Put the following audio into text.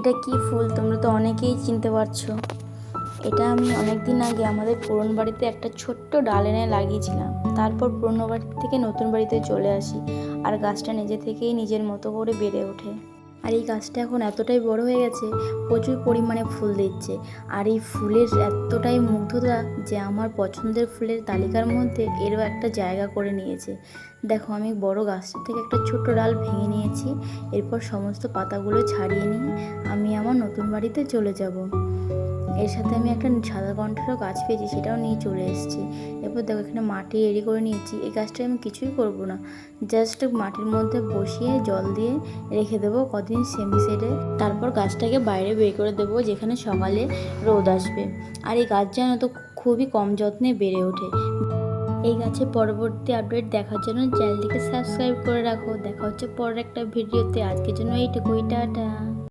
এটা কি ফুল তোমরা তো অনেকেই চিনতে পারছো। এটা আমি অনেক দিন আগে আমাদের পুরনো বাড়িতে একটা ছোট্ট ডাল এনে লাগিয়েছিলাম। তারপর পুরনো বাড়ি থেকে নতুন বাড়িতে চলে আসি, আর গাছটা নিজে থেকেই নিজের মতো করে বেড়ে ওঠে। আর এই গাছটা এখন এতটাই বড় হয়ে গেছে, প্রচুর পরিমাণে ফুল দিচ্ছে। আর এই ফুলের এতটাই মুগ্ধতা যে আমার পছন্দের ফুলের তালিকার মধ্যে এরও একটা জায়গা করে নিয়েছে। দেখো, আমি বড় গাছটা থেকে একটা ছোট্ট ডাল ভেঙে নিয়েছি। এরপর সমস্ত পাতাগুলো ছাড়িয়ে নিয়ে আমি আমার নতুন বাড়িতে চলে যাব। এর সাথে আমি একটা সাদা কণ্ঠেরও গাছ পেয়েছি, সেটাও নিয়ে চলে এসেছি। এরপর দেখো, এখানে মাটি রেডি করে নিয়েছি। এই গাছটা আমি কিছুই করব না, জাস্ট মাটির মধ্যে বসিয়ে জল দিয়ে রেখে দেবো কদিন সেমি সেডে। তারপর গাছটাকে বাইরে বের করে দেবো, যেখানে সকালে রোদ আসবে। আর এই গাছ যেন তো খুবই কম যত্নে বেড়ে ওঠে। এই গাছের পরবর্তী আপডেট দেখার জন্য চ্যানেলটিকে সাবস্ক্রাইব করে রাখো। দেখা হচ্ছে পরের একটা ভিডিওতে। আজকের জন্য এইটুকুই, টাটা।